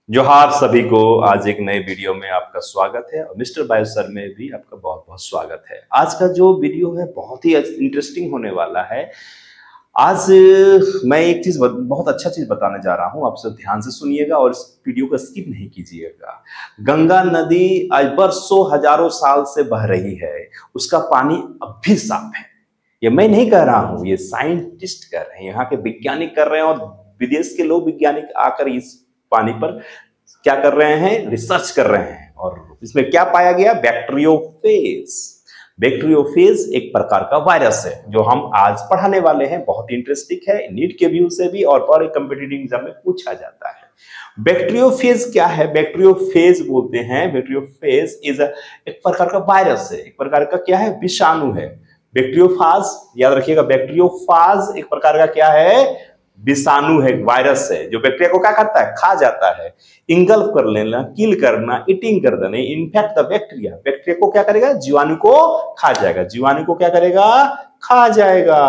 जोहार सभी को। आज एक नए वीडियो में आपका स्वागत है और मिस्टर बायो सर में भी आपका बहुत बहुत स्वागत है। आज का जो वीडियो है बहुत ही इंटरेस्टिंग होने वाला है। आज मैं एक चीज बहुत अच्छा चीज बताने जा रहा हूं, आप सब ध्यान से सुनिएगा और इस वीडियो को स्किप नहीं कीजिएगा। गंगा नदी आज बरसों हजारों साल से बह रही है, उसका पानी अब भी साफ है। ये मैं नहीं कह रहा हूं, ये साइंटिस्ट कर रहे हैं, यहाँ के वैज्ञानिक कर रहे हैं और विदेश के लोग वैज्ञानिक आकर इस पानी पर क्या कर रहे हैं, रिसर्च कर रहे हैं। और इसमें क्या पाया गया, बैक्टीरियोफेज। बैक्टीरियोफेज एक प्रकार का वायरस है जो हम आज पढ़ाने वाले हैं। बहुत इंटरेस्टिंग है, नीट के व्यू से भी और बड़े कॉम्पिटिटिव एग्जाम में पूछा जाता है। बैक्टीरियोफेज क्या है, बैक्टीरियोफेज बोलते हैं, बैक्टीरियोफेज इज एक प्रकार का वायरस है, एक प्रकार का क्या है, विषाणु है। बैक्टीरियोफाज याद रखिएगा, बैक्टीरियोफाज एक प्रकार का क्या है, विषाणु है, वायरस है जो बैक्टीरिया को क्या करता है, खा जाता है, इंगल्फ कर लेना, किल करना, ईटिंग कर देना, इनफैक्ट द बैक्टीरिया। बैक्टीरिया को क्या करेगा, जीवाणु को खा जाएगा, जीवाणु को क्या करेगा, खा जाएगा।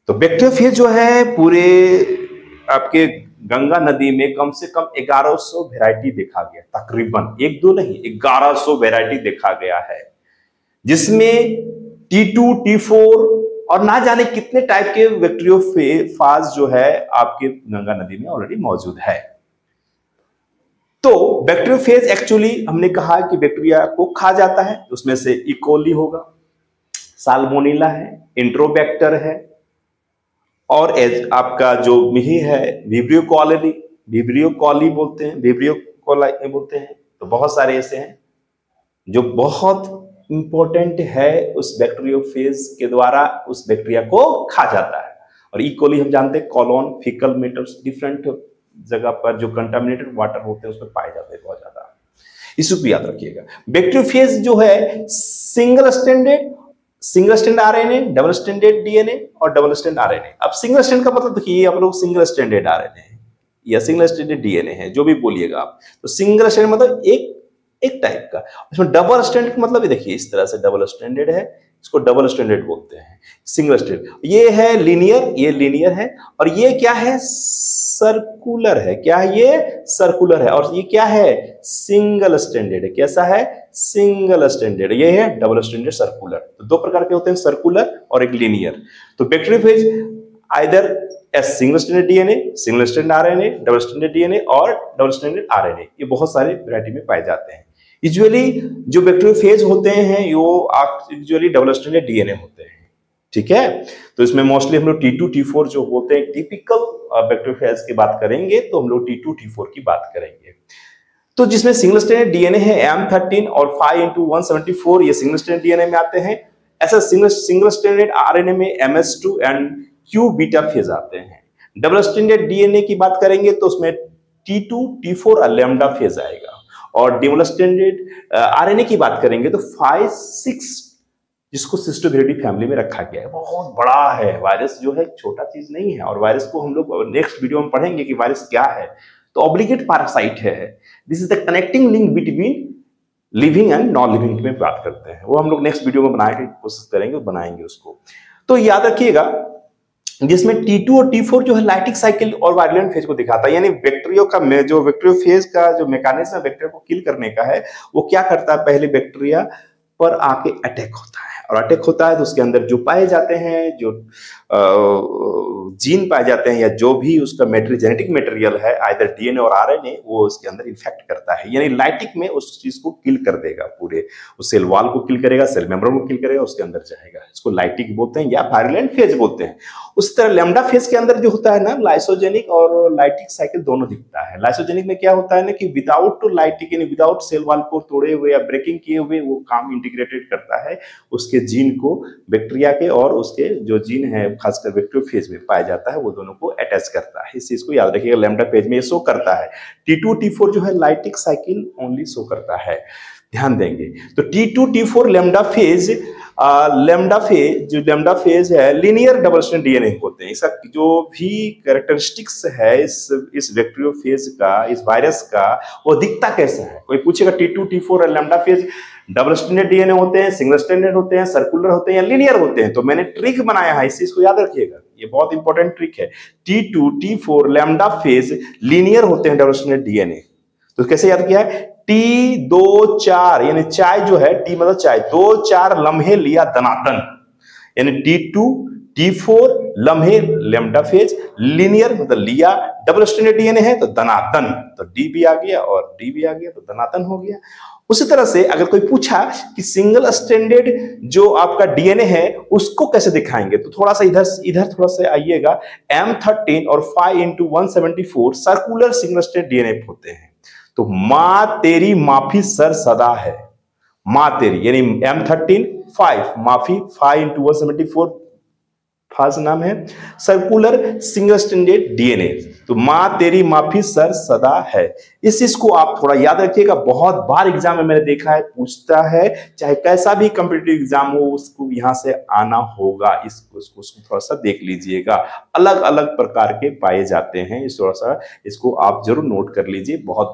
तो बैक्टीरियोफेज जो है पूरे आपके गंगा नदी में कम से कम 1100 वेराइटी देखा गया, तकरीबन एक दो नहीं 1100 वेराइटी देखा गया है, जिसमें T2, T4 और ना जाने कितने टाइप के बैक्टीरियोफाज जो है आपके गंगा नदी में ऑलरेडी मौजूद है। तो बैक्टीरियोफेज एक्चुअली हमने कहा कि बैक्टीरिया को खा जाता है, उसमें से इकोली होगा, साल्मोनेला है, इंट्रोबैक्टर है और आपका जो मिही है विब्रियो कॉली बोलते हैं, विब्रियो कॉली बोलते हैं। तो बहुत सारे ऐसे हैं जो बहुत इंपॉर्टेंट है, उस बैक्टीरियोफेज के द्वारा उस बैक्टीरिया को खा जाता है। और इकोली हम जानते हैं कॉलोन, फीकल मैटर्स, डिफरेंट जगह पर जो कंटामिनेटेड वाटर होते हैं उसमें पाए जाते हैं बहुत ज्यादा। इसको याद रखिएगा। बैक्टीरियोफेज जो है single stand RNA, double standard DNA और डबल स्टैंड आरएनए। अब सिंगल स्टैंड का मतलब देखिए, आप लोग सिंगल स्टैंडर्ड आरएनए या सिंगल स्टैंडर्ड डीएनए है, जो भी बोलिएगा आप। तो सिंगल स्टैंड मतलब एक टाइप का। उसमें डबल स्टैंडर्ड मतलब देखिए इस तरह से डबल स्टैंडर्ड है, इसको डबल स्टैंडर्ड बोलते हैं। सिंगल स्टैंडर्ड ये है लीनियर, ये लीनियर है और ये क्या है, सर्कुलर है। क्या है ये, सर्कुलर है। और ये क्या है, सिंगल स्टैंडर्ड है। कैसा है, सिंगल स्टैंडर्ड। ये है डबल स्टैंडर्ड, सर्कुलर। तो दो प्रकार के होते हैं, सर्कुलर और एक लीनियर। तो bacteriophage either S single standard DNA, single standard RNA, double standard DNA और डबल स्टैंडर्ड आरएनए, ये बहुत सारे वैरायटी में पाए जाते हैं। यूजुअली जो बैक्टीरियोफेज होते हैं वो यूजुअली डबल स्टैंडर्ड डीएनए होते हैं, ठीक है। तो इसमें मोस्टली हम लोग T2, T4 जो होते हैं टिपिकल बैक्टीरियोफेज की बात करेंगे तो हम लोग T2, T4 की बात करेंगे। तो जिसमें सिंगल स्टैंडर्ड डीएनए है M13 और 5x174, ये सिंगल स्टैंडर्ड डीएनए में आते हैं। ऐसा सिंगल स्टैंडर्ड आरएनए में MS2 and Q beta phase आते हैं। डबल स्टैंडर्ड डीएनए की बात करेंगे तो उसमें T2, T4 और लैम्डा फेज आएगा। और डबल स्टैंडर्ड आरएनए की बात करेंगे तो 5, 6, जिसको सिस्टोविरिडी फैमिली में रखा गया है। बहुत बड़ा है वायरस, जो है छोटा चीज नहीं है। और वायरस को हम लोग नेक्स्ट वीडियो में पढ़ेंगे कि वायरस क्या है। तो ऑब्लिगेट पैरासाइट है, this is the connecting link between living and non living में बात करते हैं। वो हम लोग नेक्स्ट वीडियो में बनाने की कोशिश करेंगे, बनाएंगे उसको। तो याद रखिएगा, जिसमें T2 और T4 जो है लाइटिक साइकिल और वायलेंट फेज को दिखाता है। यानी बैक्टीरिया का जो बैक्टीरियोफेज का जो मैकेनिज्म बैक्टीरिया को किल करने का है, वो क्या करता है, पहले बैक्टीरिया पर आके अटैक होता है। और अटैक होता है तो उसके अंदर जो पाए जाते हैं, जो जीन पाए जाते हैं या जो भी उसका जेनेटिक मटेरियल है, आइदर डीएनए और आरएनए, वो उसके अंदर इन्फेक्ट करता है। यानी लाइटिक में उस चीज को किल कर देगा, पूरे उस सेल वॉल को किल करेगा, सेल मेम्ब्रेन को किल करेगा, उसके अंदर जाएगा। इसको लाइटिक बोलते हैं या वायलेंट फेज बोलते हैं। उस तरह लैम्डा फेज के अंदर जो होता है ना, लाइसोजेनिक और लाइटिक साइकिल दोनों दिखता है। लाइसोजेनिक में क्या होता है ना कि विदाउट लाइटिक यानी विदाउट सेल वॉल को तोड़े हुए या ब्रेकिंग किए हुए वो काम इंटीग्रेटेड करता है उसके जीन को, बैक्टीरिया के और उसके जो जीन है खासकर बैक्टीरियोफेज में पाया जाता है, वो दोनों को अटैच करता है। इस चीज को याद रखिएगा, लैम्डा फेज में ये शो करता है। T2, T4 जो है लाइटिक साइकिल ओनली शो करता है, ध्यान देंगे। तो T2, T4 लैम्डा फेज जो लैम्डा फेज है लीनियर डबल स्टैंड डीएनए होते हैं। इसका जो भी कैरेक्टरिस्टिक्स है इस बैक्टीरियोफेज का, इस वायरस का, वो दिखता कैसा है। कोई पूछेगा T2, T4 और lambda phase double standard DNA होते हैं, सिंगल स्टैंडर्ड होते हैं, सर्कुलर होते हैं या लीनियर होते हैं। तो मैंने ट्रिक बनाया है, इस चीज को याद रखिएगा। ये बहुत इंपॉर्टेंट ट्रिक है। T2 T4 lambda phase linear होते हैं डबल स्ट्रैंडेड डीएनए। तो कैसे याद किया है? T2-4 यानी चाय जो है, टी मतलब चाय, 2-4 लम्हे लिया दनादन, यानी T2 T4 लम्हे लैम्डा फेज, लीनियर मतलब लिया, डबल स्ट्रैंडेड डीएनए है तो दनादन, तो डी भी आ गया और डी भी आ गया तो दनादन हो गया। उसी तरह से अगर कोई पूछा कि सिंगल स्ट्रैंडेड जो आपका डीएनए है उसको कैसे दिखाएंगे, तो थोड़ा सा इधर थोड़ा सा आइएगा। M13 और 5x174 circular single stranded DNA होते हैं। तो मां तेरी माफी सर सदा है, मां तेरी यानी M13 5 माफी 5x174 फास्ट नाम है सर्कुलर सिंगल स्ट्रैंडेड डीएनए। तो मां तेरी माफी सर सदा है। इस चीज को आप थोड़ा याद रखिएगा, बहुत बार एग्जाम में मैंने देखा है, पूछता है, चाहे कैसा भी कॉम्पिटिटिव एग्जाम हो उसको यहां से आना होगा। इसको थोड़ा सा देख लीजिएगा, अलग अलग प्रकार के पाए जाते हैं, इस थोड़ा सा इसको आप जरूर नोट कर लीजिए। बहुत